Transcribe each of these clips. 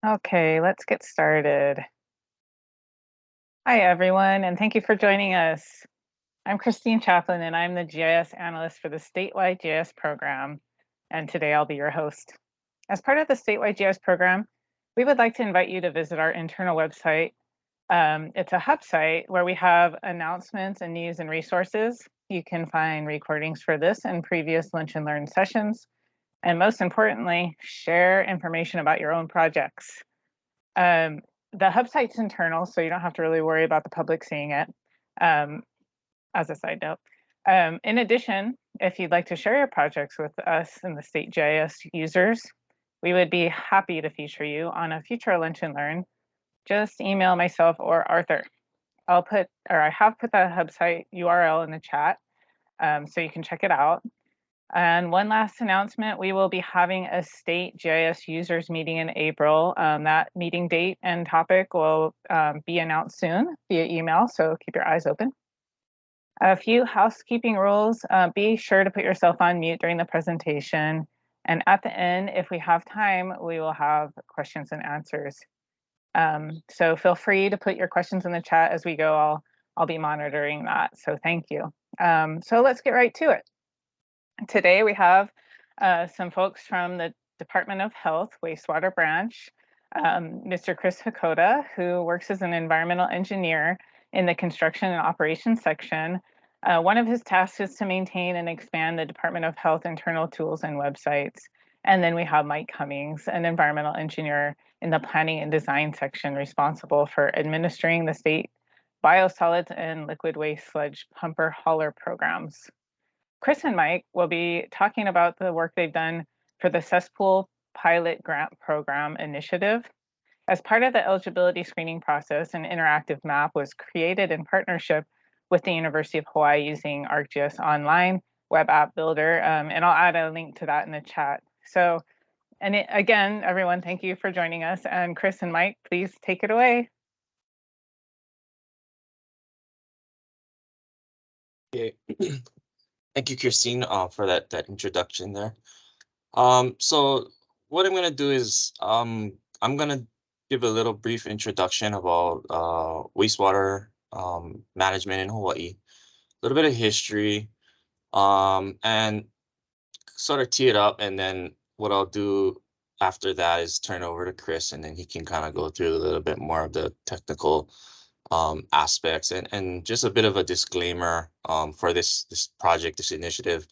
Okay, let's get started. Hi, everyone, and thank you for joining us. I'm Christine Chaplin, and I'm the GIS analyst for the statewide GIS program. And today I'll be your host. As part of the statewide GIS program, we would like to invite you to visit our internal website. It's a hub site where we have announcements and news and resources. You can find recordings for this and previous Lunch and Learn sessions. And most importantly, share information about your own projects. Um, the hub site's internal, so you don't have to really worry about the public seeing it, as a side note. In addition, if you'd like to share your projects with us and the state GIS users, we would be happy to feature you on a future Lunch and Learn. Just email myself or Arthur. I have put the hub site URL in the chat, so you can check it out. And one last announcement, we will be having a state GIS users meeting in April. That meeting date and topic will be announced soon via email, so keep your eyes open. A few housekeeping rules. Be sure to put yourself on mute during the presentation. And at the end, if we have time, we will have questions and answers. So feel free to put your questions in the chat as we go. I'll be monitoring that, so thank you. So let's get right to it. Today we have some folks from the Department of Health Wastewater Branch, Mr. Chris Hakoda, who works as an environmental engineer in the construction and operations section. One of his tasks is to maintain and expand the Department of Health internal tools and websites. And then we have Mike Cummings, an environmental engineer in the planning and design section, responsible for administering the state biosolids and liquid waste sludge pumper hauler programs. Chris and Mike will be talking about the work they've done for the Cesspool Pilot Grant Program initiative. As part of the eligibility screening process, an interactive map was created in partnership with the University of Hawaii using ArcGIS Online web app builder, and I'll add a link to that in the chat. So, again, everyone, thank you for joining us. And Chris and Mike, please take it away. Okay. Thank you, Christine, for that introduction there. So what I'm gonna do is I'm gonna give a little brief introduction about wastewater management in Hawaii, a little bit of history, and sort of tee it up, and then what I'll do after that is turn over to Chris, and then he can kind of go through a little bit more of the technical aspects, and just a bit of a disclaimer for this project, this initiative,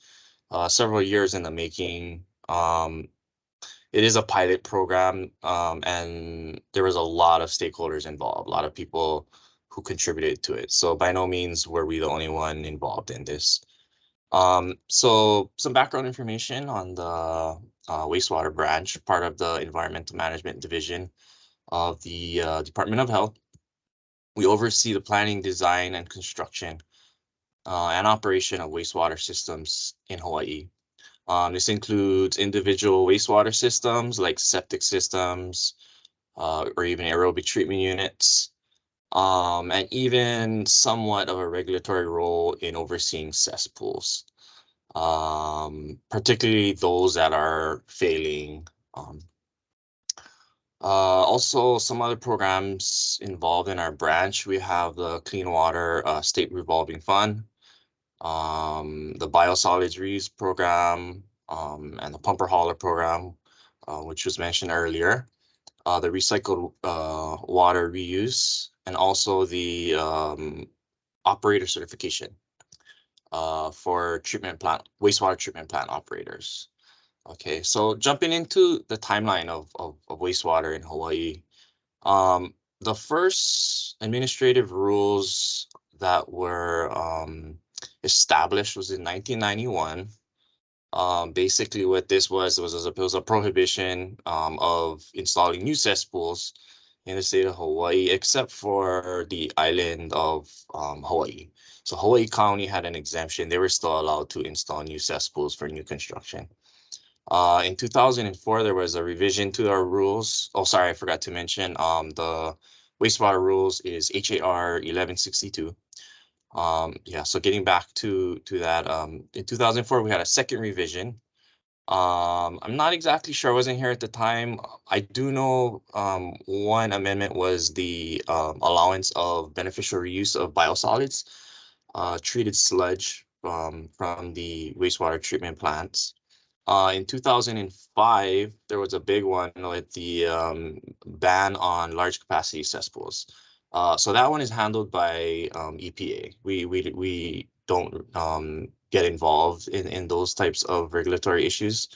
several years in the making. It is a pilot program, and there was a lot of stakeholders involved, a lot of people who contributed to it. So by no means were we the only one involved in this. So some background information on the wastewater branch, part of the Environmental Management Division of the Department of Health. We oversee the planning, design, and construction and operation of wastewater systems in Hawaii. This includes individual wastewater systems like septic systems or even aerobic treatment units, and even somewhat of a regulatory role in overseeing cesspools, particularly those that are failing. Also, some other programs involved in our branch. We have the Clean Water State Revolving Fund, the Biosolids Reuse Program, and the Pumper Hauler Program, which was mentioned earlier, the Recycled Water Reuse, and also the Operator Certification for wastewater treatment plant operators. Okay, so jumping into the timeline of wastewater in Hawaii, the first administrative rules that were established was in 1991. Basically, what this was a prohibition of installing new cesspools in the state of Hawaii, except for the island of Hawaii. So Hawaii County had an exemption; they were still allowed to install new cesspools for new construction. In 2004, there was a revision to our rules. Oh, sorry, I forgot to mention the wastewater rules is HAR 1162. Yeah, so getting back to that, in 2004, we had a second revision I'm not exactly sure. I wasn't here at the time. I do know one amendment was the allowance of beneficial reuse of biosolids, treated sludge from the wastewater treatment plants. In 2005, there was a big one with the ban on large capacity cesspools. So that one is handled by EPA. We don't get involved in those types of regulatory issues.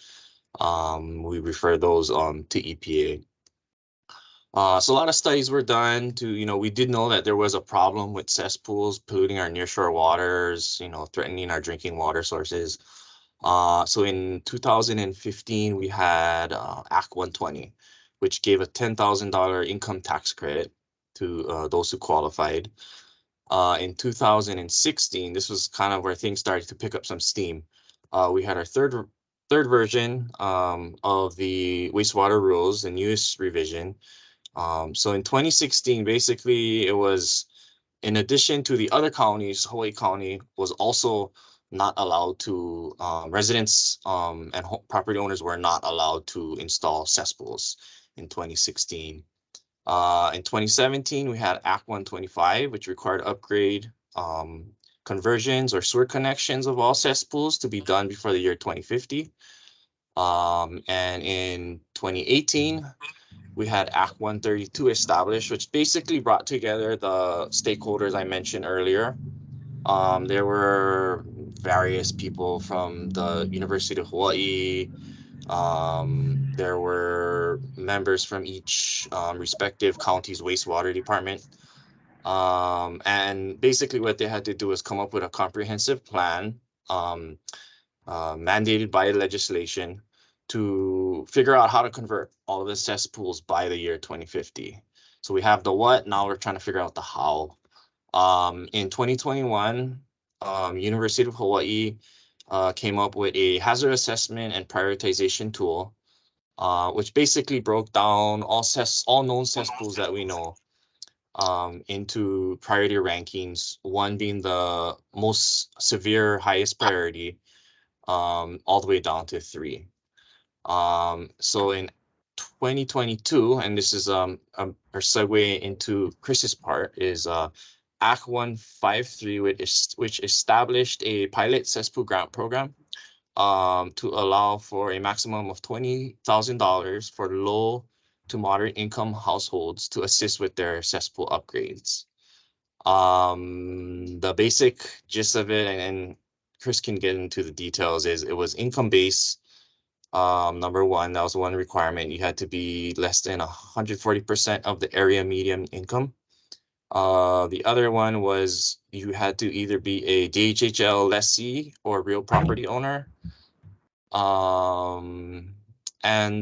We refer those to EPA. So a lot of studies were done to, we did know that there was a problem with cesspools polluting our nearshore waters, threatening our drinking water sources. So in 2015, we had Act 120, which gave a $10,000 income tax credit to those who qualified. In 2016, this was kind of where things started to pick up some steam. We had our third version of the wastewater rules, the newest revision. So in 2016, basically, it was in addition to the other counties, Hawaii County was also not allowed to, residents and property owners were not allowed to install cesspools in 2016. In 2017, we had Act 125, which required upgrade conversions or sewer connections of all cesspools to be done before the year 2050. And in 2018, we had Act 132 established, which basically brought together the stakeholders I mentioned earlier. There were various people from the University of Hawaii. There were members from each respective county's wastewater department. And basically what they had to do was come up with a comprehensive plan um, mandated by legislation to figure out how to convert all of the cesspools by the year 2050. So we have the what, now we're trying to figure out the how. In 2021, University of Hawaii came up with a hazard assessment and prioritization tool, which basically broke down all known cesspools that we know into priority rankings, one being the most severe, highest priority, all the way down to 3. So in 2022, and this is our segue into Chris's part, is Act 153, which established a pilot cesspool grant program to allow for a maximum of $20,000 for low to moderate income households to assist with their cesspool upgrades. The basic gist of it, and Chris can get into the details, is it was income based. Number one, that was one requirement. You had to be less than 140% of the area median income. The other one was you had to either be a DHHL lessee or real property owner. And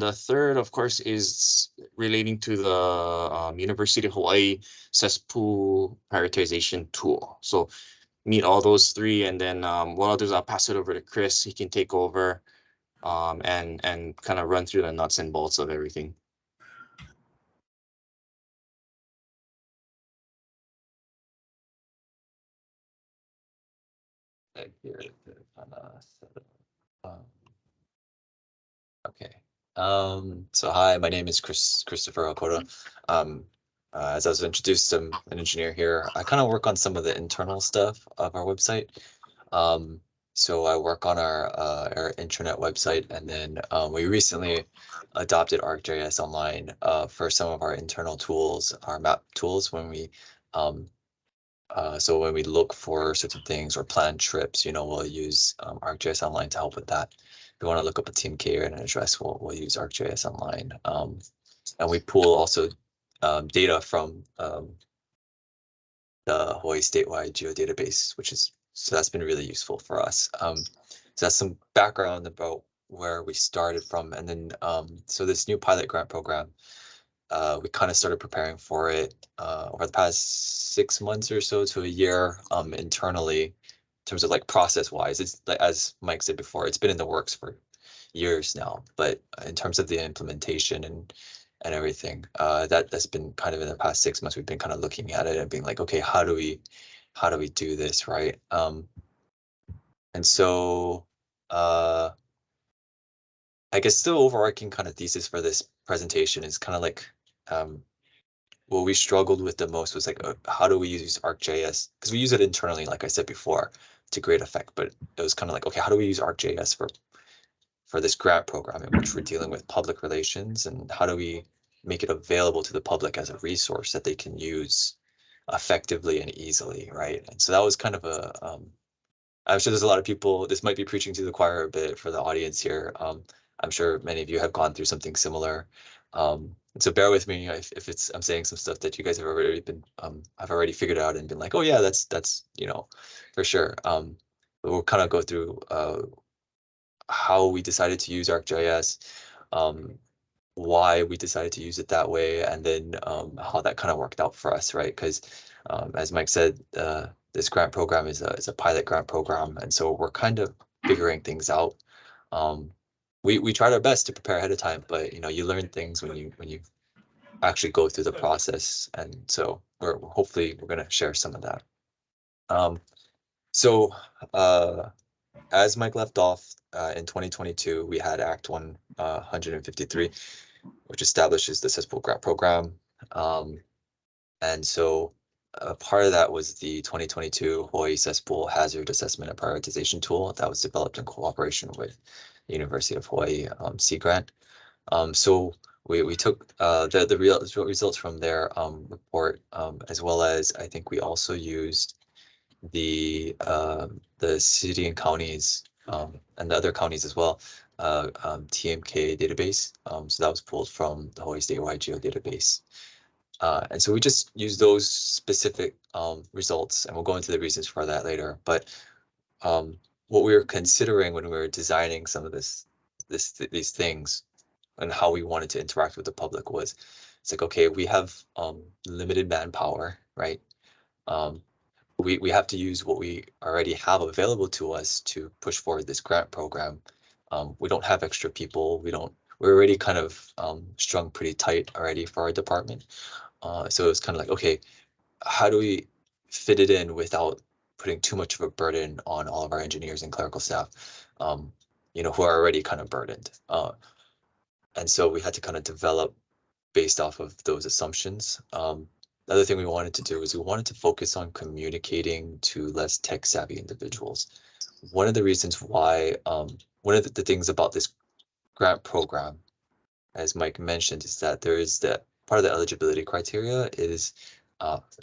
the third, of course, is relating to the University of Hawaii cesspool prioritization tool. So meet all those three, and then what I'll do is I'll pass it over to Chris. He can take over and kind of run through the nuts and bolts of everything. Here, okay. So hi, my name is Christopher Okota. As I was introduced, I'm an engineer here. I kind of work on some of the internal stuff of our website. So I work on our intranet website, and then we recently adopted ArcGIS Online for some of our internal tools, our map tools, so when we look for certain things or plan trips, we'll use ArcGIS Online to help with that. If we want to look up a TMK or an address, we'll use ArcGIS Online. And we pull also data from the Hawaii statewide geodatabase, so that's been really useful for us. So that's some background about where we started from. And then, so this new pilot grant program, we kind of started preparing for it over the past 6 months or so to a year internally in terms of like process wise. It's like, as Mike said before, it's been in the works for years now, but in terms of the implementation and everything, that's been kind of in the past 6 months. We've been kind of looking at it and being like, okay, how do we do this, right? And so I guess the overarching kind of thesis for this presentation is kind of like what we struggled with the most was like, how do we use ArcGIS? Because we use it internally, like I said before, to great effect. But it was kind of like, okay, how do we use ArcGIS for this grant program in which we're dealing with public relations, and how do we make it available to the public as a resource that they can use effectively and easily, right? And so that was kind of a I'm sure there's a lot of people, this might be preaching to the choir a bit for the audience here. I'm sure many of you have gone through something similar. And so bear with me if it's I'm saying some stuff that you guys have already been have already figured out and been like, oh yeah, that's for sure. But we'll kind of go through how we decided to use ArcGIS, why we decided to use it that way, and then how that kind of worked out for us, right? Because as Mike said, this grant program is a pilot grant program, and so we're kind of figuring things out. We tried our best to prepare ahead of time, but you learn things when you actually go through the process, and so hopefully we're going to share some of that. So as Mike left off, in 2022, we had Act 153, which establishes the Cesspool grant program. And so part of that was the 2022 Hawaii Cesspool Hazard Assessment and Prioritization Tool that was developed in cooperation with the University of Hawaii Sea Grant. So we took the real results from their report, as well as I think we also used the city and counties and the other counties as well, TMK database. So that was pulled from the Hawaii Statewide Geo database. And so we just use those specific results, and we'll go into the reasons for that later. But what we were considering when we were designing some of these things and how we wanted to interact with the public was, it's like, okay, we have limited manpower, right? We have to use what we already have available to us to push forward this grant program. We don't have extra people. We're already kind of strung pretty tight already for our department. So it's kind of like, okay, how do we fit it in without putting too much of a burden on all of our engineers and clerical staff, who are already kind of burdened. And so we had to kind of develop based off of those assumptions. The other thing we wanted to do is we wanted to focus on communicating to less tech savvy individuals. One of the reasons why, one of the things about this grant program, as Mike mentioned, is that there is that part of the eligibility criteria is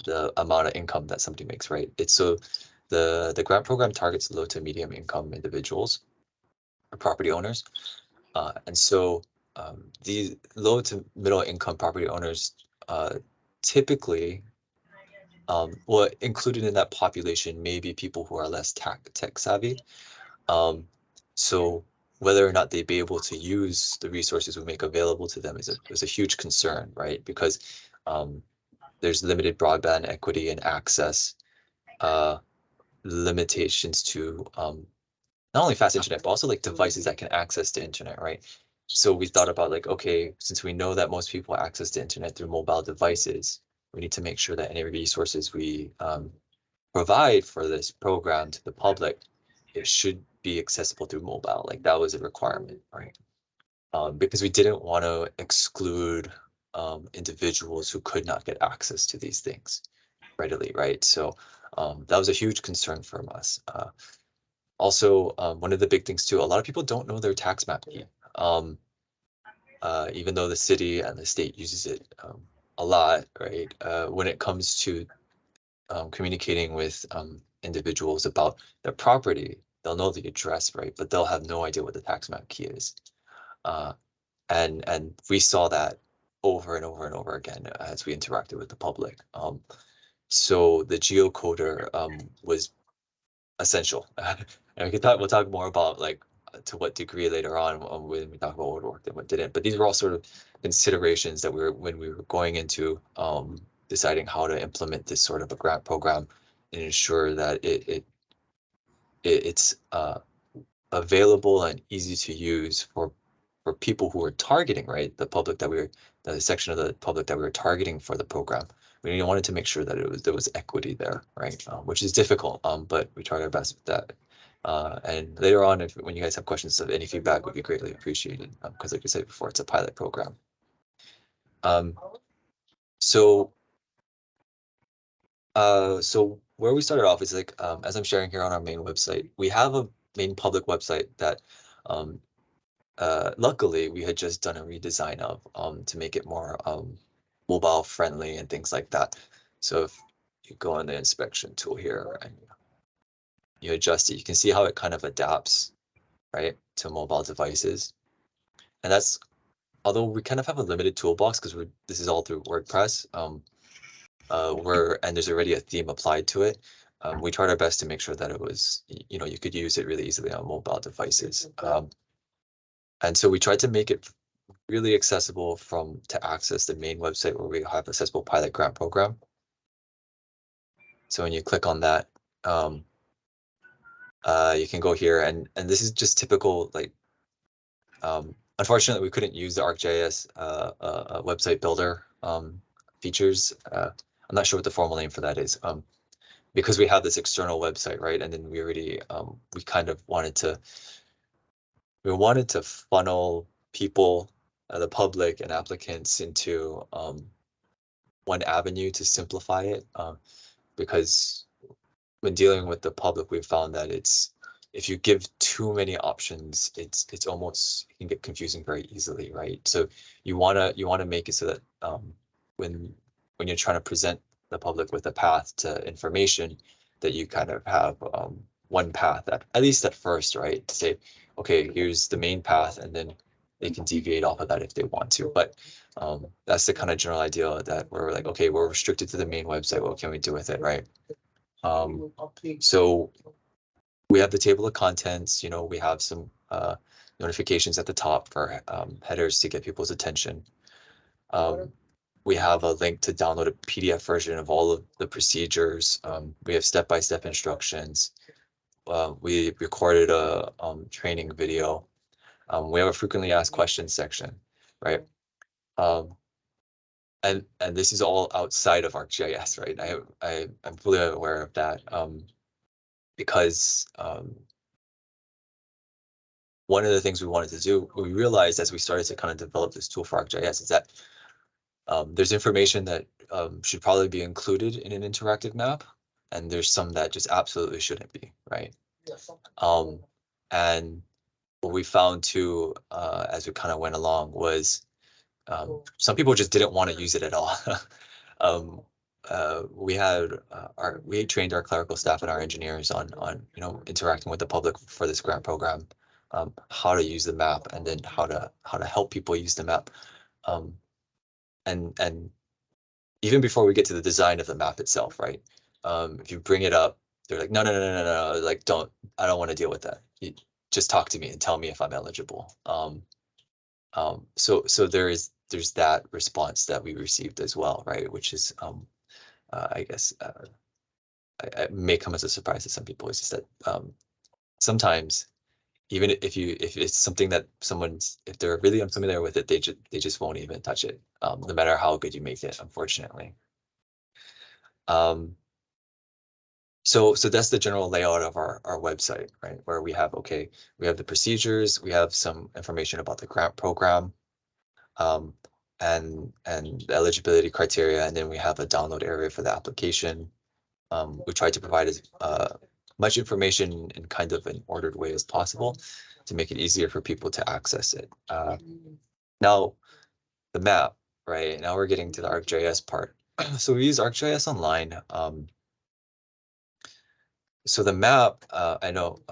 the amount of income that somebody makes, right? It's so the grant program targets low to medium income individuals or property owners. And so the low to middle income property owners typically, well, included in that population may be people who are less tech savvy. So whether or not they'd be able to use the resources we make available to them is a huge concern, right? Because there's limited broadband equity and access, limitations to not only fast internet, but also like devices that can access the internet, right? So we thought about like, okay, since we know that most people access the internet through mobile devices, we need to make sure that any resources we provide for this program to the public, it should be accessible through mobile. Like that was a requirement, right? Because we didn't want to exclude individuals who could not get access to these things readily, right? So that was a huge concern from us. Also, one of the big things too, a lot of people don't know their tax map key. Even though the city and the state uses it a lot, right? When it comes to communicating with individuals about their property, they'll know the address, right? But they'll have no idea what the tax map key is. And we saw that over and over and over again as we interacted with the public. So the geocoder was essential. And we'll talk more about like to what degree later on when we talk about what worked and what didn't. But these were all sort of considerations that when we were going into deciding how to implement this sort of a grant program and ensure that it's available and easy to use for people who are targeting, right? The section of the public that we were targeting for the program. We wanted to make sure that there was equity there, right? Which is difficult, but we tried our best with that. And later on, when you guys have questions, of any feedback would be greatly appreciated, because like I said before, it's a pilot program. So where we started off is like, as I'm sharing here on our main website, we have a main public website that luckily we had just done a redesign of to make it more mobile friendly and things like that. So if you go on the inspection tool here and you adjust it, you can see how it kind of adapts, right, to mobile devices. And that's, although we kind of have a limited toolbox because this is all through WordPress, and there's already a theme applied to it. We tried our best to make sure that it was, you could use it really easily on mobile devices. And so we tried to make it really accessible to access the main website where we have a Cesspool pilot grant program. So when you click on that, you can go here, and this is just typical, like, unfortunately we couldn't use the ArcGIS website builder features. I'm not sure what the formal name for that is, because we have this external website, right? And then we already we kind of wanted to funnel people, the public and applicants, into one avenue to simplify it, because when dealing with the public, we've found that if you give too many options, it can get confusing very easily, right? So you wanna make it so that when you're trying to present the public with a path to information, that you kind of have one path, at least at first, right? To say, okay, here's the main path, and then they can deviate off of that if they want to. But that's the kind of general idea, that we're like, okay, we're restricted to the main website. What can we do with it, right? So we have the table of contents. We have some notifications at the top for headers to get people's attention. We have a link to download a PDF version of all of the procedures. We have step-by-step instructions. We recorded a training video. We have a frequently asked questions section, right? And this is all outside of ArcGIS, right? I'm fully aware of that, because one of the things we wanted to do, we realized as we started to kind of develop this tool for ArcGIS, is that there's information that should probably be included in an interactive map, and there's some that just absolutely shouldn't be, right? And what we found too, as we kind of went along, was some people just didn't want to use it at all. We trained our clerical staff and our engineers on interacting with the public for this grant program, how to use the map, and then how to help people use the map. And even before we get to the design of the map itself, right? If you bring it up, they're like, no, like, I don't want to deal with that. Just talk to me and tell me if I'm eligible. So there's that response that we received as well, right? Which is, I guess, it may come as a surprise to some people. It's just that sometimes, even if it's something that if they're really unfamiliar with it, they just won't even touch it, no matter how good you make it, unfortunately. So that's the general layout of our website, right? Where we have the procedures, we have some information about the grant program, and the eligibility criteria, and then we have a download area for the application. We try to provide as much information in kind of an ordered way as possible to make it easier for people to access it. Now, the map, right? Now we're getting to the ArcGIS part. So we use ArcGIS Online. So the map, I know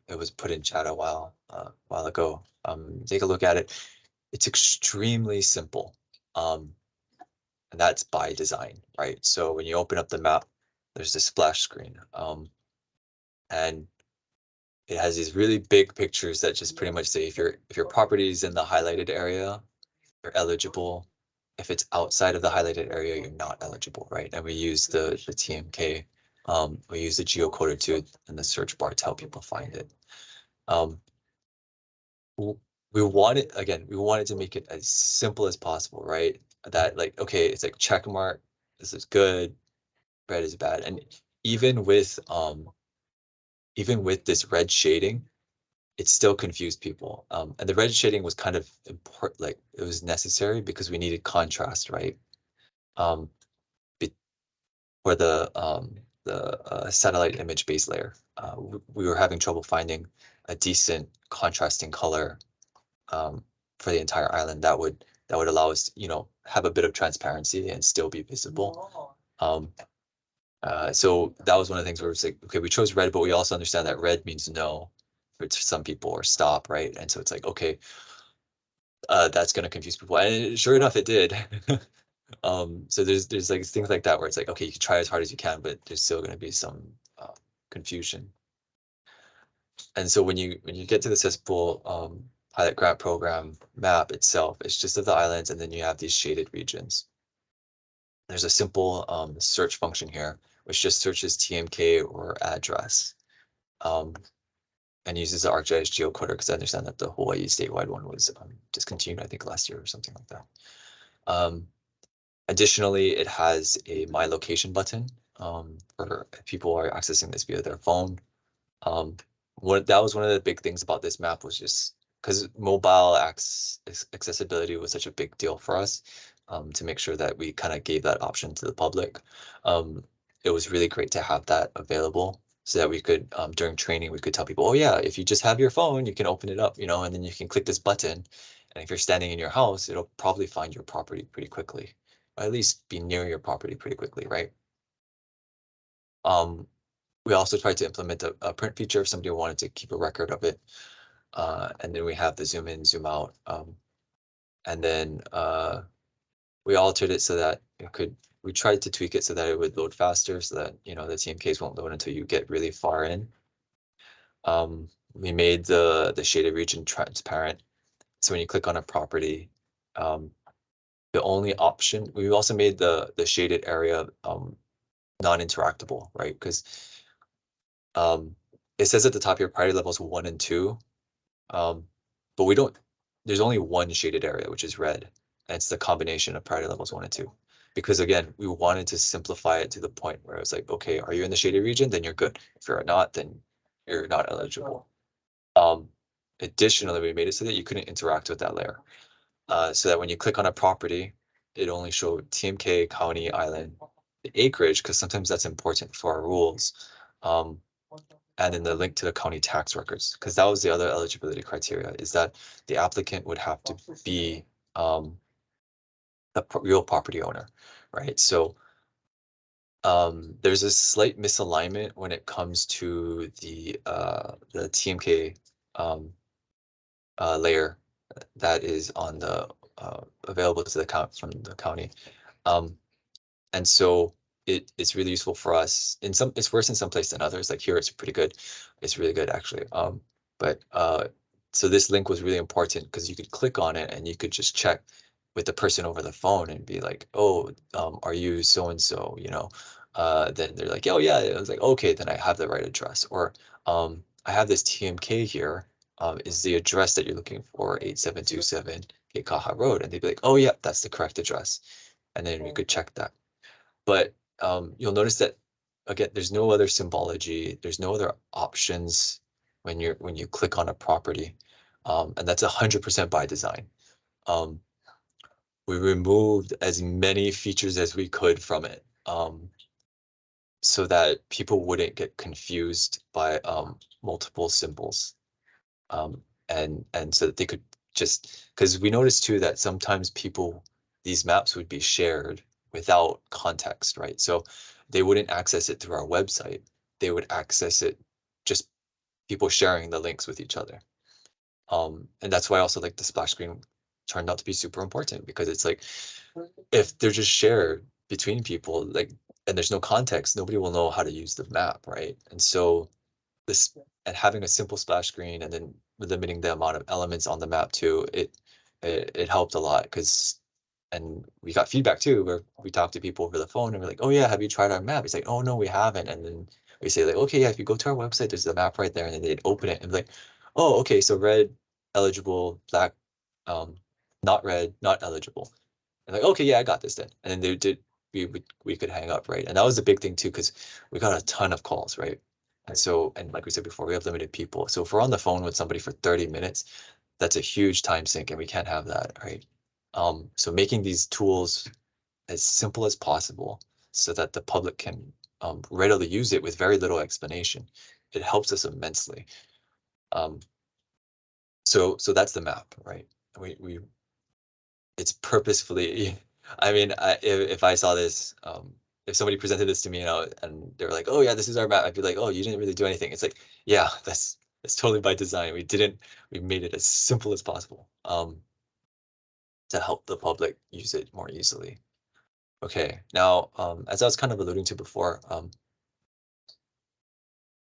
it was put in chat a while ago. Take a look at it. It's extremely simple, and that's by design, right? So when you open up the map, there's this splash screen, and it has these really big pictures that just pretty much say if your property is in the highlighted area, you're eligible. If it's outside of the highlighted area, you're not eligible, right? And we use the TMK. We use the geocoder too in the search bar to help people find it. We wanted to make it as simple as possible, right? That, like, okay, it's like check mark, this is good, red is bad. And even with even with this red shading, it still confused people. And the red shading was kind of important, like it was necessary because we needed contrast, right? For the satellite image base layer, we were having trouble finding a decent contrasting color for the entire island that would allow us, have a bit of transparency and still be visible. So that was one of the things where it's like, okay, we chose red, but we also understand that red means no for some people, or stop, right? And so it's like, okay, that's going to confuse people, and sure enough, it did. So there's like things like that where it's like, okay, you can try as hard as you can, but there's still going to be some confusion. And so when you get to the Cesspool pilot grant program map itself, it's just of the islands, and then you have these shaded regions. There's a simple search function here, which just searches TMK or address, and uses the ArcGIS geocoder, because I understand that the Hawaii statewide one was discontinued, I think last year or something like that. Additionally, it has a My Location button for if people are accessing this via their phone. That was one of the big things about this map, was just because mobile accessibility was such a big deal for us, to make sure that we kind of gave that option to the public. It was really great to have that available, so that we could, during training, we could tell people, oh yeah, if you just have your phone, you can open it up, and then you can click this button. And if you're standing in your house, it'll probably find your property pretty quickly, or at least be near your property pretty quickly, right? We also tried to implement a print feature if somebody wanted to keep a record of it. And then we have the zoom in, zoom out. And then we altered it so that we tried to tweak it so that it would load faster, so that, the TMKs won't load until you get really far in. We made the shaded region transparent. So when you click on a property, the only option, we also made the shaded area non-interactable, right? Because it says at the top here, priority levels 1 and 2, but there's only one shaded area, which is red, and it's the combination of priority levels 1 and 2. Because again, we wanted to simplify it to the point where it's like, okay, are you in the shaded region? Then you're good. If you're not, then you're not eligible. Additionally, we made it so that you couldn't interact with that layer. So that when you click on a property, it only showed TMK, county, island, the acreage, because sometimes that's important for our rules. And then the link to the county tax records, because that was the other eligibility criteria, is that the applicant would have to be the real property owner, right? So there's a slight misalignment when it comes to the TMK layer that is on the available to the count from the county. And so it's really useful for us. It's worse in some places than others. Like here, it's pretty good. It's really good actually. But so this link was really important because you could click on it and you could just check with the person over the phone and be like, oh, are you so and so? Then they're like, oh yeah. I was like, okay, then I have the right address. Or I have this TMK here. Is the address that you're looking for 8727 Keikaha Road? And they'd be like, oh yeah, that's the correct address. And then we could check that. But you'll notice that, again, there's no other symbology, there's no other options when you click on a property, and that's 100% by design. We removed as many features as we could from it, so that people wouldn't get confused by multiple symbols, and so that they could just, because we noticed too that sometimes these maps would be shared without context, right? So they wouldn't access it through our website. They would access it just people sharing the links with each other. And that's why also like the splash screen turned out to be super important, because it's like, if they're just shared between people, like, and there's no context, nobody will know how to use the map, right? And so and having a simple splash screen and then limiting the amount of elements on the map too, it helped a lot, and we got feedback too, where we talked to people over the phone and we're like, oh yeah, have you tried our map? It's like, oh no, we haven't. And then we say like, okay, yeah, if you go to our website, there's the map right there. And then they'd open it and be like, oh, okay, so red, eligible, black, not red, not eligible. And like, okay, yeah, I got this then. And then we could hang up, right? And that was the big thing too, because we got a ton of calls, right? And so, and like we said before, we have limited people. So if we're on the phone with somebody for 30 minutes, that's a huge time sink, and we can't have that, right? So making these tools as simple as possible so that the public can readily use it with very little explanation, it helps us immensely. So that's the map, right? We it's purposefully. I mean, if I saw this, if somebody presented this to me, and they were like, "Oh yeah, this is our map," I'd be like, "Oh, you didn't really do anything." It's like, yeah, that's totally by design. We made it as simple as possible, to help the public use it more easily. Okay, now, as I was kind of alluding to before,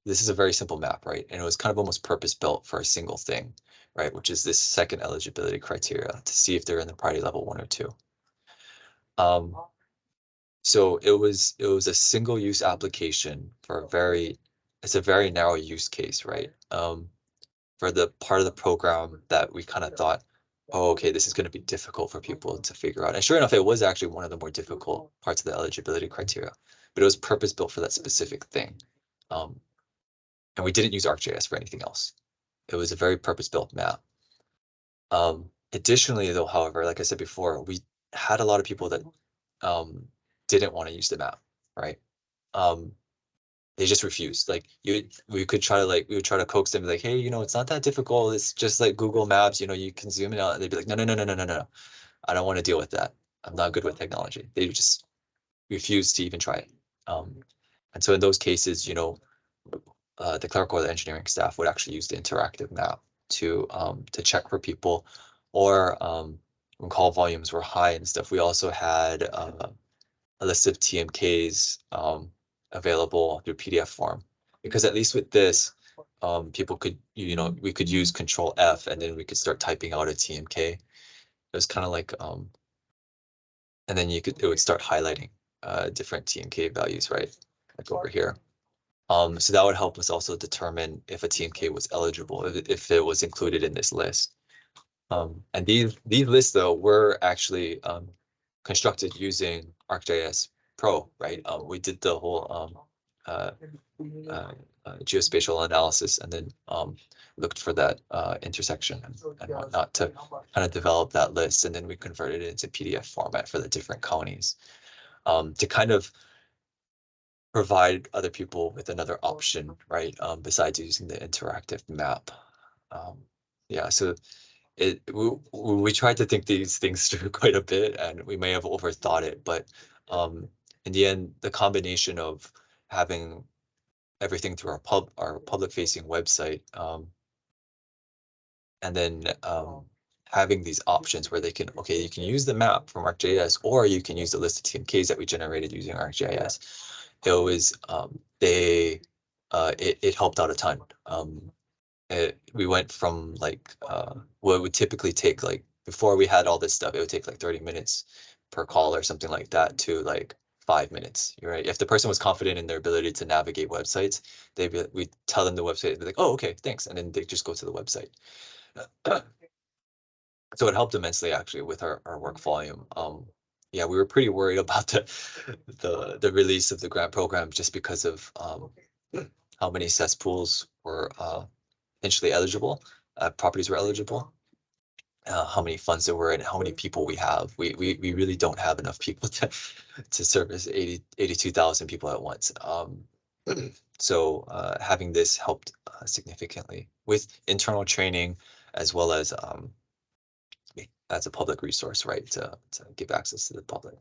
this is a very simple map, right? And it was kind of almost purpose-built for a single thing, right? Which is this second eligibility criteria to see if they're in the priority level 1 or 2. So it was a single use application for it's a very narrow use case, right? For the part of the program that we kind of thought, oh, okay, this is going to be difficult for people to figure out. And sure enough, it was actually one of the more difficult parts of the eligibility criteria, but it was purpose built for that specific thing. And we didn't use ArcGIS for anything else. It was a very purpose built map. Additionally, though, however, like I said before, we had a lot of people that didn't want to use the map, right? They just refused. Like we would try to coax them, like, hey, it's not that difficult. It's just like Google Maps, you can zoom it out. And they'd be like, no, no, no, no, no, no, no. I don't want to deal with that. I'm not good with technology. They just refuse to even try it. And so in those cases, the clerical or the engineering staff would actually use the interactive map to check for people, or when call volumes were high and stuff. We also had a list of TMKs available through PDF form, because at least with this, people could, we could use Control F and then we could start typing out a TMK. It was kind of like, and then it would start highlighting different TMK values, right? Like over here. So that would help us also determine if a TMK was eligible, if it was included in this list. And these lists, though, were actually constructed using ArcGIS Pro, right? We did the whole geospatial analysis, and then looked for that intersection and whatnot to kind of develop that list, and then we converted it into PDF format for the different counties, to kind of provide other people with another option, right? Besides using the interactive map. Yeah, so we tried to think these things through quite a bit, and we may have overthought it, but in the end, the combination of having everything through our public facing website, and then having these options where you can use the map from ArcGIS, or you can use the list of TMKs that we generated using ArcGIS. It was it helped out a ton. We went from like what would typically take, like before we had all this stuff, it would take like 30 minutes per call or something like that, to like 5 minutes. You're right. If the person was confident in their ability to navigate websites, we'd tell them the website, they'd be like, oh, okay, thanks. And then they just go to the website. So it helped immensely actually with our work volume. Yeah, we were pretty worried about the release of the grant program, just because of how many cesspools were potentially eligible, properties were eligible, how many funds there were, and how many people we have. We really don't have enough people to service 82,000 people at once. So having this helped significantly with internal training, as well as a public resource, right, to give access to the public.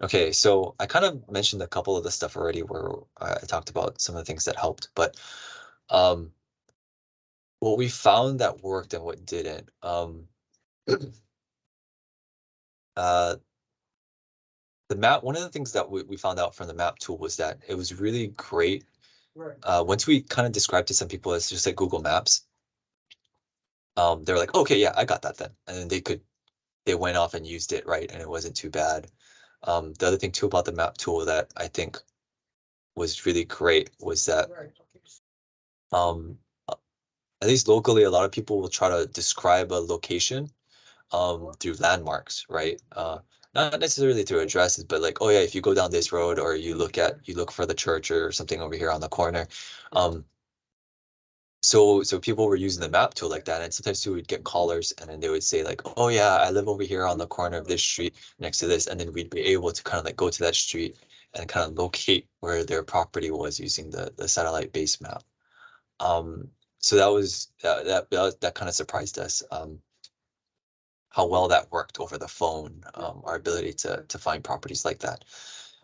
Okay, so I kind of mentioned a couple of the stuff already, where I talked about some of the things that helped, but what we found that worked and what didn't. The map, one of the things that we found out from the map tool was that it was really great. Once we kind of described to some people it's just like Google Maps, they're like, okay, yeah, I got that then. And then they went off and used it, right? And it wasn't too bad. The other thing too about the map tool that I think was really great was that at least locally, a lot of people will try to describe a location through landmarks, right? not necessarily through addresses, but like, oh yeah, if you go down this road or you look for the church or something over here on the corner. So people were using the map tool like that, and sometimes we would get callers and then they would say like, oh yeah, I live over here on the corner of this street next to this, and then we'd be able to kind of like go to that street and kind of locate where their property was using the satellite base map. So that kind of surprised us, how well that worked over the phone, our ability to find properties like that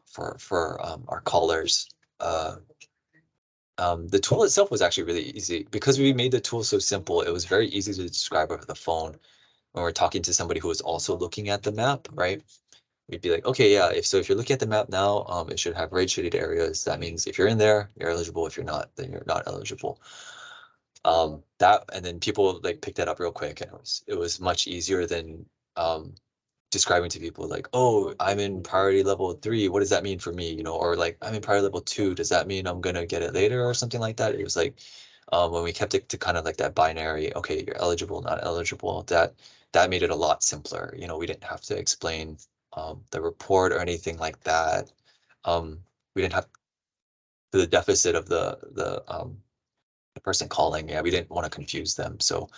for our callers. The tool itself was actually really easy because we made the tool so simple. It was very easy to describe over the phone when we're talking to somebody who is also looking at the map, right? We'd be like, okay, yeah, if you're looking at the map now, it should have red shaded areas. That means if you're in there, you're eligible. If you're not, then you're not eligible. That, and then people like picked that up real quick, and it was much easier than describing to people like, oh, I'm in priority level 3. What does that mean for me? You know, or like, I'm in priority level 2. Does that mean I'm gonna get it later or something like that? It was like, when we kept it to kind of like that binary, okay, you're eligible, not eligible, that made it a lot simpler. You know, we didn't have to explain the report or anything like that. We didn't have the deficit of the person calling. Yeah, we didn't want to confuse them. So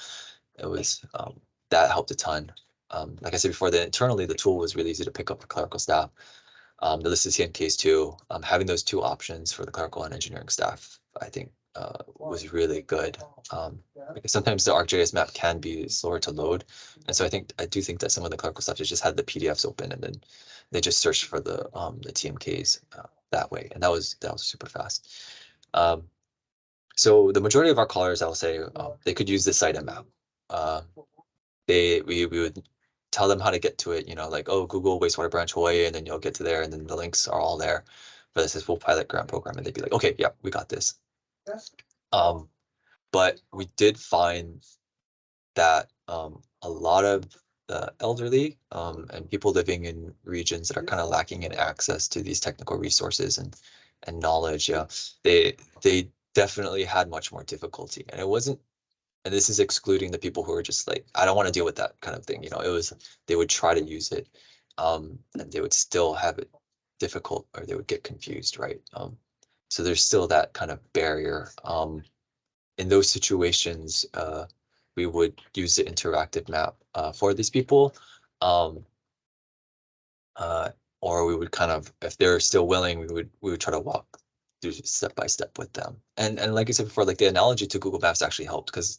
it was, that helped a ton. Like I said before, internally the tool was really easy to pick up for clerical staff. The listed TMKs too, having those two options for the clerical and engineering staff, I think was really good. Because sometimes the ArcGIS map can be slower to load. And so I do think that some of the clerical staff just had the PDFs open and then they just searched for the TMKs that way. And that was super fast. So the majority of our callers, I'll say, they could use the site and map. We would tell them how to get to it, you know, like, oh, Google wastewater branch Hawaii, and then you'll get to there, and then the links are all there for the Cesspool pilot grant program, and they'd be like, okay, yeah, we got this. But we did find that a lot of the elderly and people living in regions that are kind of lacking in access to these technical resources and knowledge, yeah, they definitely had much more difficulty, and it wasn't. And this is excluding the people who are just like, I don't want to deal with that kind of thing. You know, it was, they would try to use it, and they would still have it difficult, or they would get confused, right? So there's still that kind of barrier. In those situations, we would use the interactive map for these people. Or we would kind of, if they're still willing, we would try to walk through step by step with them. And like I said before, like the analogy to Google Maps actually helped because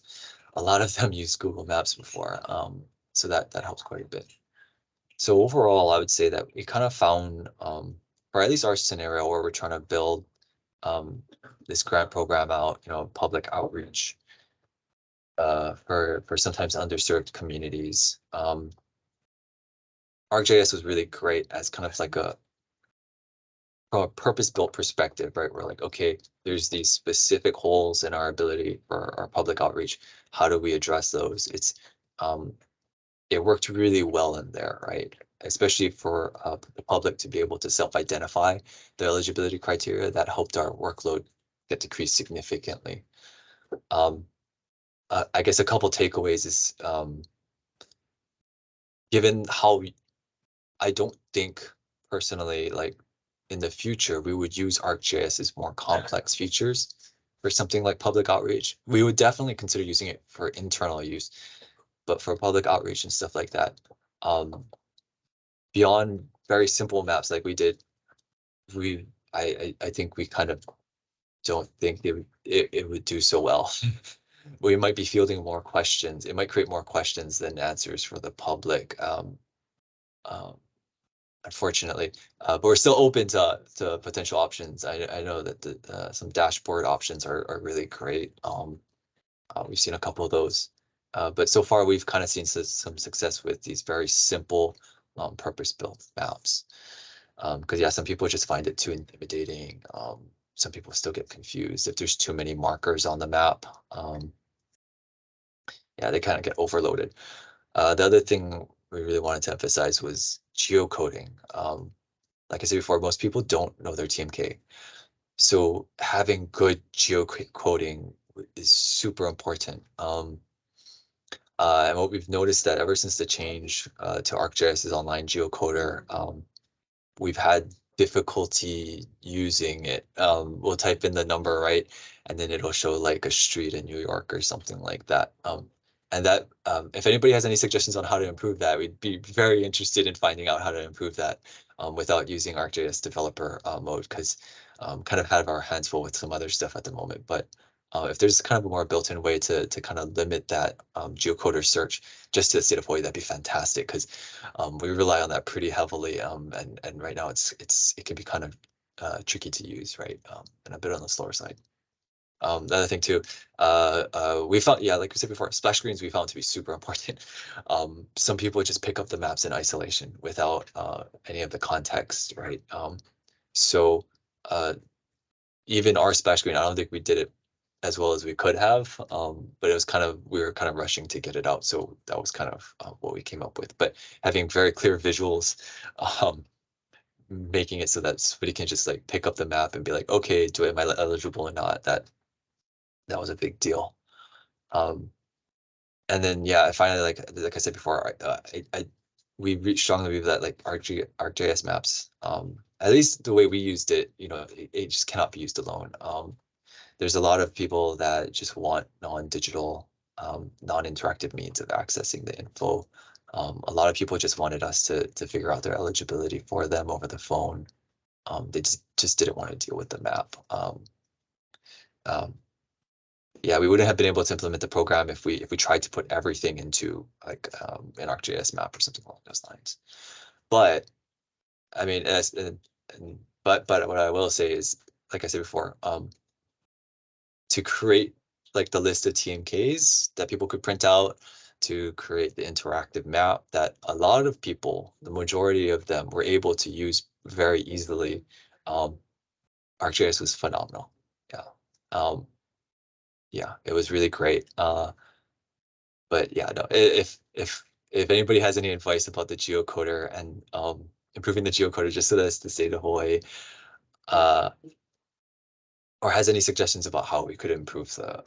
a lot of them use Google Maps before. So that helps quite a bit. So overall, I would say that we kind of found, or at least our scenario where we're trying to build this grant program out, you know, public outreach for sometimes underserved communities. ArcGIS was really great as kind of like from a purpose-built perspective, right? We're like, okay, there's these specific holes in our ability for our public outreach. How do we address those? It worked really well in there, right? Especially for the public to be able to self-identify the eligibility criteria. That helped our workload get decreased significantly. I guess a couple takeaways is, given how I don't think personally, like in the future, we would use ArcGIS's more complex features for something like public outreach. We would definitely consider using it for internal use, but for public outreach and stuff like that, beyond very simple maps like we did, I think we kind of don't think it would do so well. We might be fielding more questions. It might create more questions than answers for the public. Unfortunately, but we're still open to potential options. I know that some dashboard options are really great. We've seen a couple of those, but so far we've kind of seen some success with these very simple purpose-built maps. Because yeah, some people just find it too intimidating. Some people still get confused if there's too many markers on the map. Yeah, they kind of get overloaded. The other thing we really wanted to emphasize was geocoding. Like I said before, most people don't know their TMK. So having good geocoding is super important. And what we've noticed that ever since the change to ArcGIS's online geocoder, we've had difficulty using it. We'll type in the number, right? And then it'll show like a street in New York or something like that. And that, if anybody has any suggestions on how to improve that, we'd be very interested in finding out how to improve that without using ArcGIS developer mode, because kind of have our hands full with some other stuff at the moment. But if there's kind of a more built-in way to kind of limit that geocoder search just to the state of Hawaii, that'd be fantastic, because we rely on that pretty heavily. And right now it can be kind of tricky to use, right? And a bit on the slower side. The other thing too, we found, yeah, like we said before, splash screens we found to be super important. Some people just pick up the maps in isolation without any of the context, right? So even our splash screen, I don't think we did it as well as we could have, but it was kind of, we were kind of rushing to get it out. So that was kind of what we came up with. But having very clear visuals, making it so that somebody can just like pick up the map and be like, okay, am I eligible or not? That was a big deal. And then, yeah, I finally, like I said before, we strongly believe that like ArcGIS maps, at least the way we used it, it just cannot be used alone. There's a lot of people that just want non-digital, non-interactive means of accessing the info. A lot of people just wanted us to figure out their eligibility for them over the phone. They just didn't want to deal with the map. Yeah, we wouldn't have been able to implement the program if we tried to put everything into like an ArcGIS map or something along those lines. But I mean, but what I will say is, like I said before, to create like the list of TMKs that people could print out, to create the interactive map that a lot of people, the majority of them, were able to use very easily. ArcGIS was phenomenal. Yeah. Yeah, it was really great. But yeah, no, if anybody has any advice about the geocoder and improving the geocoder just so that it's the state of Hawaii, or has any suggestions about how we could improve the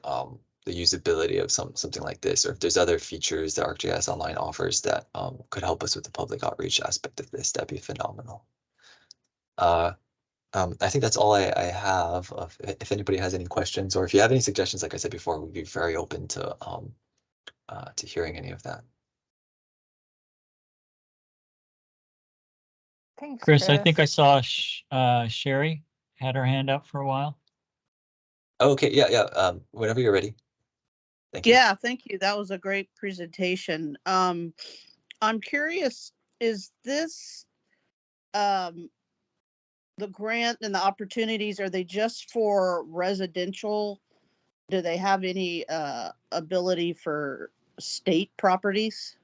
usability of something like this, or if there's other features that ArcGIS Online offers that could help us with the public outreach aspect of this, that'd be phenomenal. I think that's all I have. If anybody has any questions, or if you have any suggestions, like I said before, we'd be very open to hearing any of that. Thanks, Chris, I think I saw Sherry had her hand up for a while. Okay, yeah. Whenever you're ready. Thank you. Yeah, thank you. That was a great presentation. I'm curious, is this the grant and the opportunities, are they just for residential? Do they have any ability for state properties?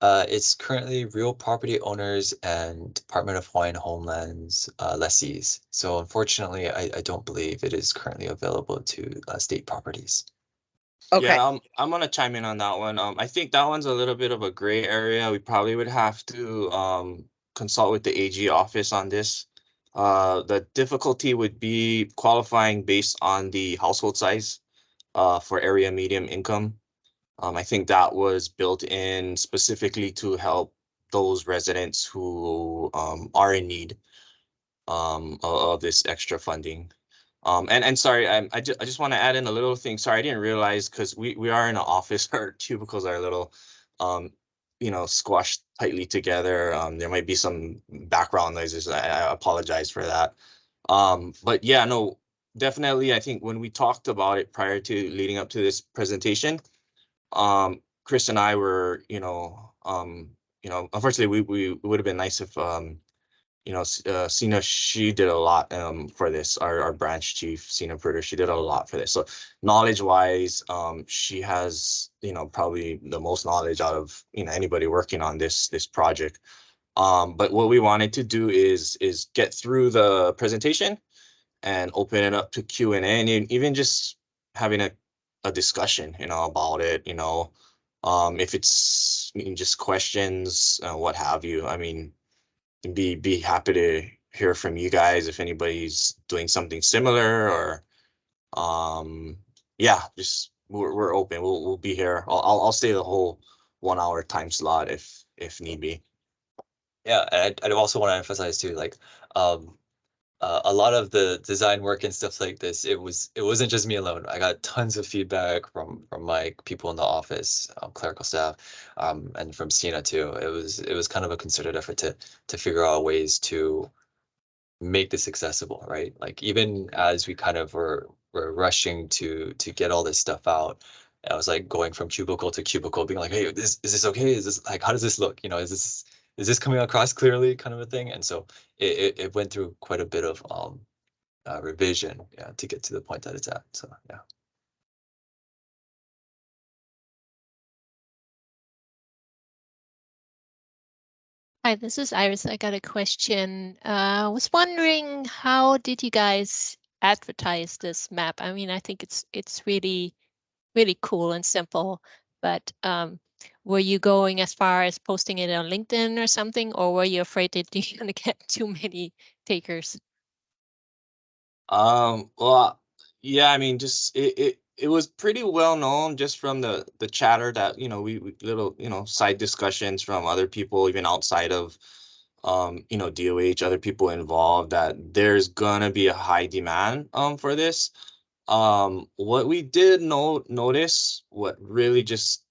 It's currently real property owners and Department of Hawaiian Homeland's lessees. So unfortunately, I don't believe it is currently available to state properties. Okay. Yeah, I'm gonna chime in on that one. I think that one's a little bit of a gray area. We probably would have to consult with the AG office on this. The difficulty would be qualifying based on the household size for area medium income. I think that was built in specifically to help those residents who are in need of this extra funding. And sorry, I just want to add in a little thing. Sorry, I didn't realize, because we are in an office, our cubicles are a little squashed tightly together. There might be some background noises. I apologize for that. But yeah, no, definitely. I think when we talked about it prior to leading up to this presentation, Chris and I were, unfortunately, we would have been nice if Sina, she did a lot for this. Our branch chief, Sina Pruder, she did a lot for this. So knowledge wise, she has, probably the most knowledge out of anybody working on this project. But what we wanted to do is get through the presentation and open it up to Q&A, and even just having a discussion, about it, if it's just questions, what have you. I mean, be happy to hear from you guys if anybody's doing something similar, or yeah, just we're open. We'll be here. I'll stay the whole 1 hour time slot if need be. Yeah, and I also want to emphasize too, like, a lot of the design work and stuff like this, it wasn't just me alone. I got tons of feedback from my people in the office, clerical staff, and from Sina too. It was kind of a concerted effort to figure out ways to make this accessible, right? Like even as we kind of were rushing to get all this stuff out, I was like going from cubicle to cubicle, being like, hey, is this okay? Is this like, how does this look? You know, is this coming across clearly, kind of a thing? And so it went through quite a bit of revision, yeah, to get to the point that it's at. So yeah. Hi, this is Iris. I got a question. I was wondering, how did you guys advertise this map? I mean, I think it's really cool and simple, but were you going as far as posting it on LinkedIn or something, or were you afraid that you're gonna get too many takers? Well, yeah, I mean, just it was pretty well known just from the chatter that, we little, side discussions from other people, even outside of, DOH, other people involved, that there's gonna be a high demand, for this. What we did notice, what really just,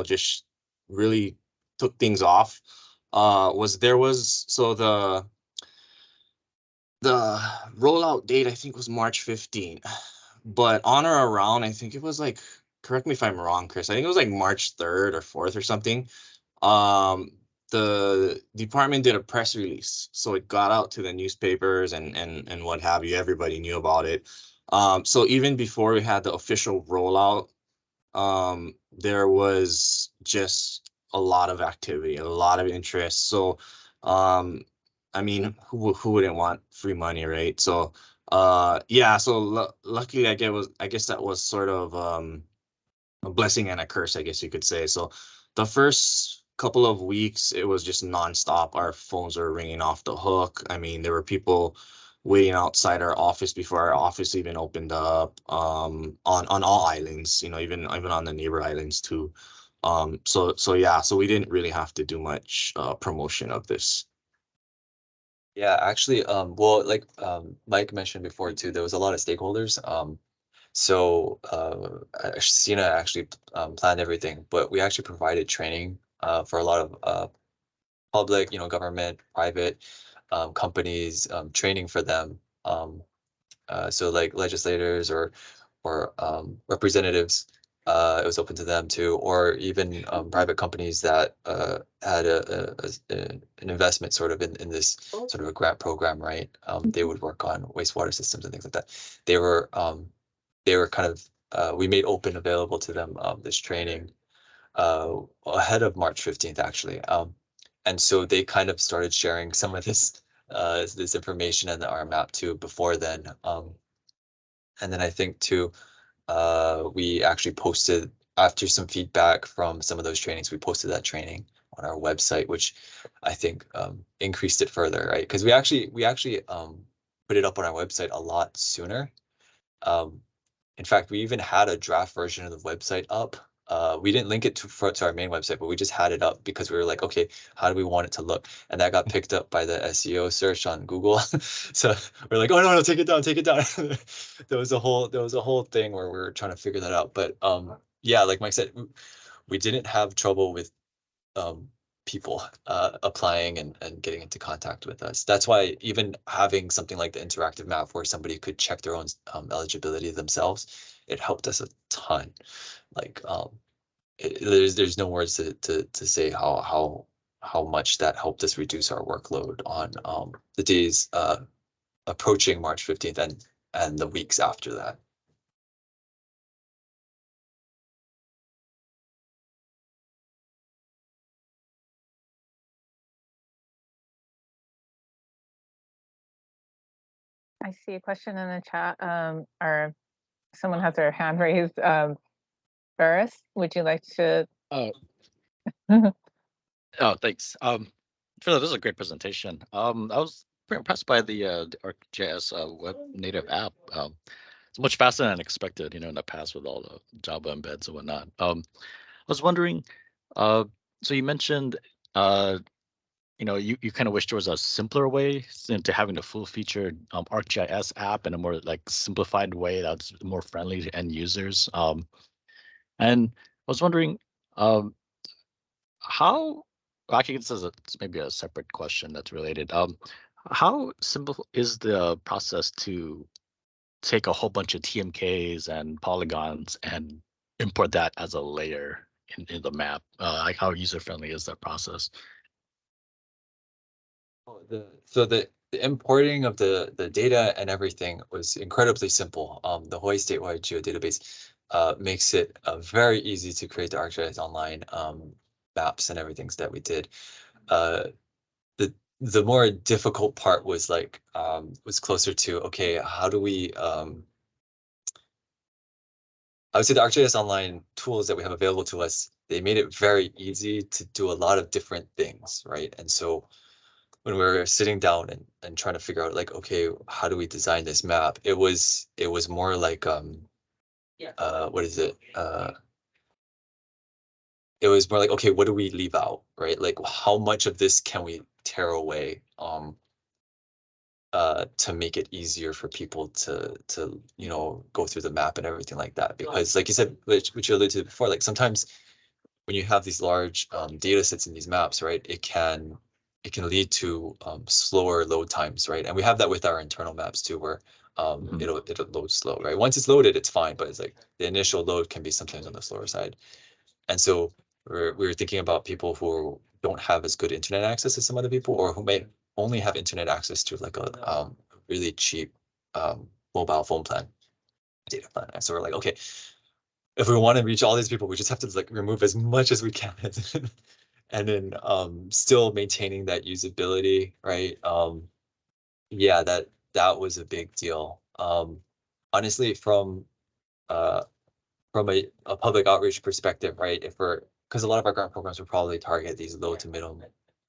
just really took things off, so the rollout date, I think, was March 15th, but on or around, I think it was like, correct me if I'm wrong, Chris, I think it was like March 3rd or 4th or something. The department did a press release, so it got out to the newspapers and what have you. Everybody knew about it. So even before we had the official rollout, there was just a lot of activity, a lot of interest. So, I mean, who wouldn't want free money, right? So, yeah. So luckily, I guess that was sort of a blessing and a curse, I guess you could say. So, the first couple of weeks, it was just nonstop. Our phones were ringing off the hook. I mean, there were people waiting outside our office before our office even opened up, on all islands, even on the neighbor islands too. So yeah, so we didn't really have to do much promotion of this. Yeah, actually, well, like Mike mentioned before too, there was a lot of stakeholders. So Sina actually planned everything, but we actually provided training for a lot of public, government, private companies, training for them. So like legislators or representatives, it was open to them too, or even private companies that had an investment sort of in this sort of a grant program, right? They would work on wastewater systems and things like that. They were kind of we made open available to them this training ahead of March 15th, actually. And so they kind of started sharing some of this information in the RMAP too before then. And then I think too, we actually posted, after some feedback from some of those trainings, we posted that training on our website, which I think increased it further, right? Because we actually put it up on our website a lot sooner. In fact, we even had a draft version of the website up. We didn't link it to our main website, but we just had it up because we were like, okay, how do we want it to look? And that got picked up by the SEO search on Google. So we're like, oh no, take it down, take it down. There was a whole thing where we were trying to figure that out. But yeah, like Mike said, we didn't have trouble with people applying and getting into contact with us. That's why even having something like the interactive map where somebody could check their own eligibility themselves, it helped us a ton. Like there's no words to say how much that helped us reduce our workload on the days approaching March 15th and the weeks after that. I see a question in the chat, or someone has their hand raised. Ferris, would you like to? Oh, thanks. This is a great presentation. I was pretty impressed by the ArcGIS web native app. it's much faster than expected, in the past with all the Java embeds and whatnot. I was wondering, so you mentioned, you kind of wish there was a simpler way into having the full-featured ArcGIS app in a more like simplified way that's more friendly to end users. And I was wondering, how, actually, this is maybe a separate question that's related. How simple is the process to take a whole bunch of TMKs and polygons and import that as a layer in the map? Like how user-friendly is that process? So the importing of the data and everything was incredibly simple. The Hawaii statewide geodatabase makes it very easy to create the ArcGIS online maps and everything that we did. The more difficult part was like was closer to, okay, how do we I would say the ArcGIS online tools that we have available to us, they made it very easy to do a lot of different things, right? And so when we were sitting down and trying to figure out like, okay, how do we design this map? It was more like what is it? It was more like, okay, what do we leave out, right? Like how much of this can we tear away to make it easier for people to go through the map and everything like that. Because like you said, which you alluded to before, like sometimes when you have these large data sets in these maps, right, it can lead to slower load times, right? And we have that with our internal maps too, where it'll load slow, right? Once it's loaded, it's fine, but it's like the initial load can be sometimes on the slower side. And so we were thinking about people who don't have as good internet access as some other people, or who may only have internet access to like a really cheap mobile phone plan, data plan. And so we're like, okay, if we want to reach all these people, we just have to like remove as much as we can. And then still maintaining that usability, right? Yeah, that was a big deal. Honestly, from a public outreach perspective, right? Because a lot of our grant programs will probably target these low to middle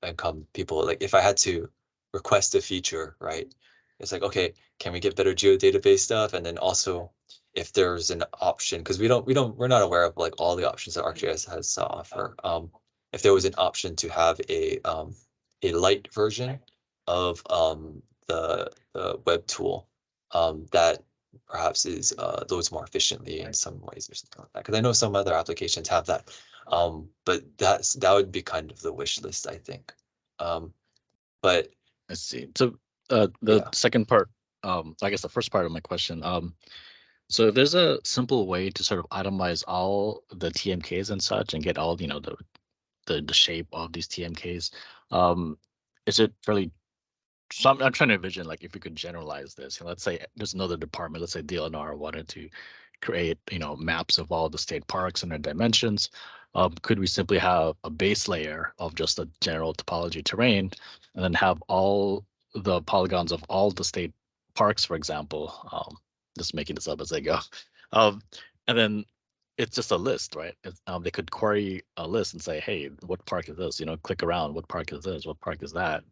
income people. Like if I had to request a feature, right? It's like, okay, can we get better geodatabase stuff? And then also if there's an option, because we're not aware of like all the options that ArcGIS has to offer. If there was an option to have a light version of the web tool that perhaps is loads more efficiently in some ways or something like that. Because I know some other applications have that. But that would be kind of the wish list, I think. But I see. So the Yeah. second part, I guess the first part of my question, so if there's a simple way to sort of itemize all the TMKs and such and get all, the shape of these TMKs, is it fairly, so I'm trying to envision like if we could generalize this. Let's say there's another department, let's say DLNR wanted to create, maps of all the state parks and their dimensions. Could we simply have a base layer of just a general topology terrain and then have all the polygons of all the state parks, for example, just making this up as I go. And then it's just a list, right? They could query a list and say, hey, what park is this? Click around, what park is this? What park is that?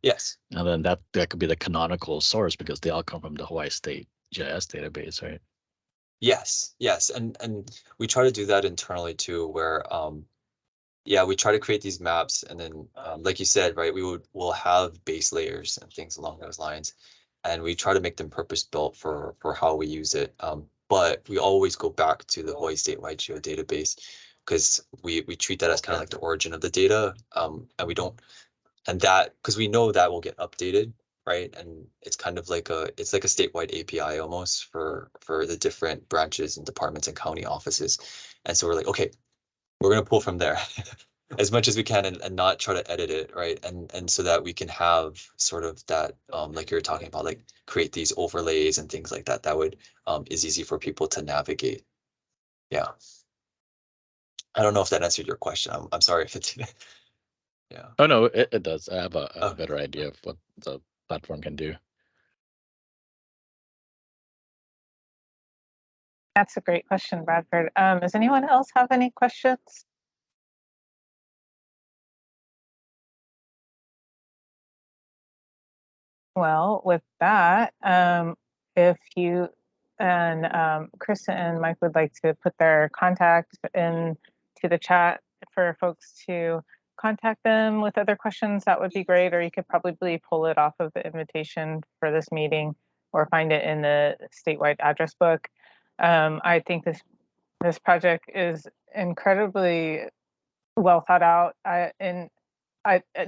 Yes. And then that could be the canonical source because they all come from the Hawaii State GIS database, right? Yes. And we try to do that internally too, where yeah, we try to create these maps, and then like you said, right, we'll have base layers and things along those lines, and we try to make them purpose built for how we use it. But we always go back to the Hawaii statewide geodatabase because we treat that as kind of like the origin of the data, and we don't, and that because we know that will get updated, right? And it's kind of like a statewide API almost for the different branches and departments and county offices, and so we're like, okay, we're going to pull from there as much as we can and not try to edit it, right? And so that we can have sort of that like you're talking about, like create these overlays and things like that would is easy for people to navigate. Yeah, I don't know if that answered your question. I'm sorry if it didn't. Yeah. Oh no, it does. I have a Okay. better idea of what the platform can do. That's a great question, Bradford. Does anyone else have any questions? Well, with that, if you and Chris and Mike would like to put their contact into the chat for folks to contact them with other questions, that would be great. Or you could probably pull it off of the invitation for this meeting or find it in the statewide address book. I think this project is incredibly well thought out. And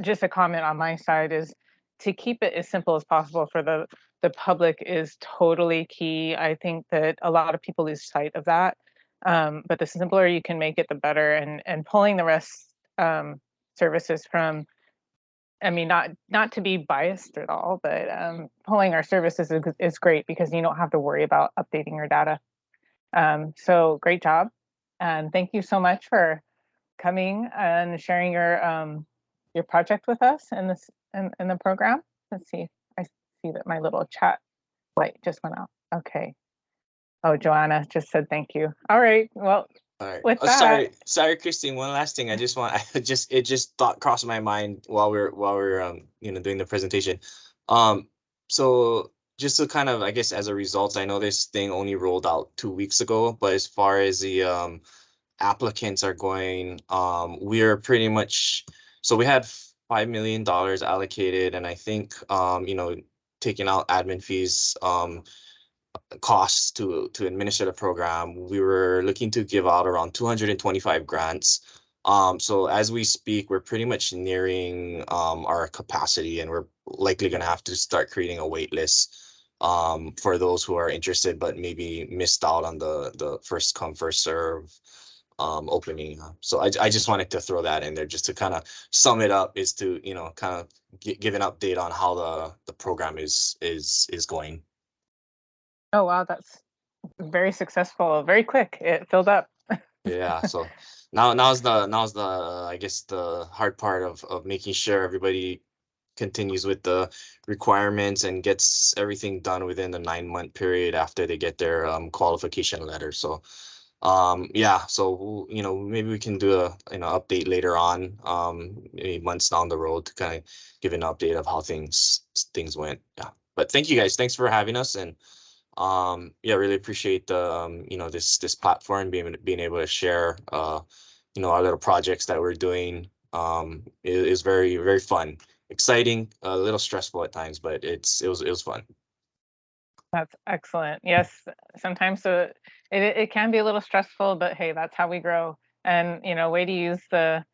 just a comment on my side is to keep it as simple as possible for the public is totally key. I think that a lot of people lose sight of that. But the simpler you can make it, the better. And pulling the rest services from, I mean, not to be biased at all, but pulling our services is great because you don't have to worry about updating your data. So great job. And thank you so much for coming and sharing your project with us in the program. Let's see. I see that my little chat light just went out. Okay. Oh, Joanna just said thank you. All right. Well, All right. with Oh, that, sorry, Christine. One last thing. I just thought crossed my mind while we're doing the presentation. So just to kind of, I guess, as a result, I know this thing only rolled out 2 weeks ago, but as far as the applicants are going, we're pretty much, so we had $5 million allocated, and I think taking out admin fees, costs to administer the program, we were looking to give out around 225 grants. So as we speak, we're pretty much nearing our capacity, and we're likely going to have to start creating a wait list for those who are interested but maybe missed out on the first come first serve opening. So I just wanted to throw that in there just to kind of sum it up, is to kind of give an update on how the program is going. oh wow, that's very successful, very quick. It filled up. Yeah, so now's the I guess the hard part of making sure everybody continues with the requirements and gets everything done within the 9-month period after they get their qualification letter. So yeah, so maybe we can do a update later on, maybe months down the road, to kind of give an update of how things went. Yeah, but thank you guys, thanks for having us, and yeah, really appreciate the this platform, being able to share our little projects that we're doing. Is very, very fun, exciting, a little stressful at times, but it was fun. That's excellent. Yes, sometimes it can be a little stressful, but hey, that's how we grow. And way to use the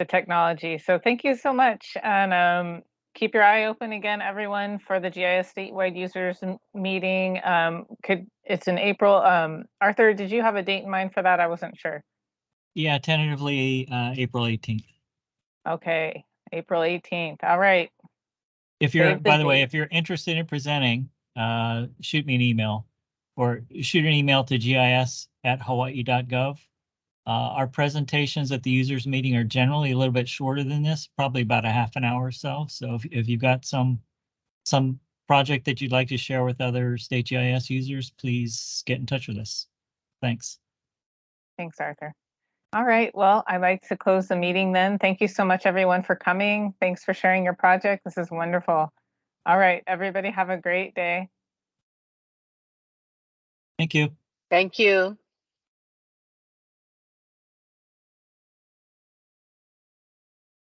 technology. So thank you so much, and keep your eye open again, everyone, for the GIS statewide users meeting. It's in April. Arthur, did you have a date in mind for that? I wasn't sure. Yeah, tentatively April 18th. Okay, April 18th. All right. If you're, Save the by the way, date. if you're interested in presenting, shoot me an email, or shoot an email to gis@hawaii.gov. Our presentations at the users meeting are generally a little bit shorter than this, probably about a half an hour or so. So if you've got some project that you'd like to share with other state GIS users, please get in touch with us. Thanks. Thanks, Arthur. All right. Well, I'd like to close the meeting then. Thank you so much, everyone, for coming. Thanks for sharing your project. This is wonderful. All right, everybody have a great day. Thank you. Thank you.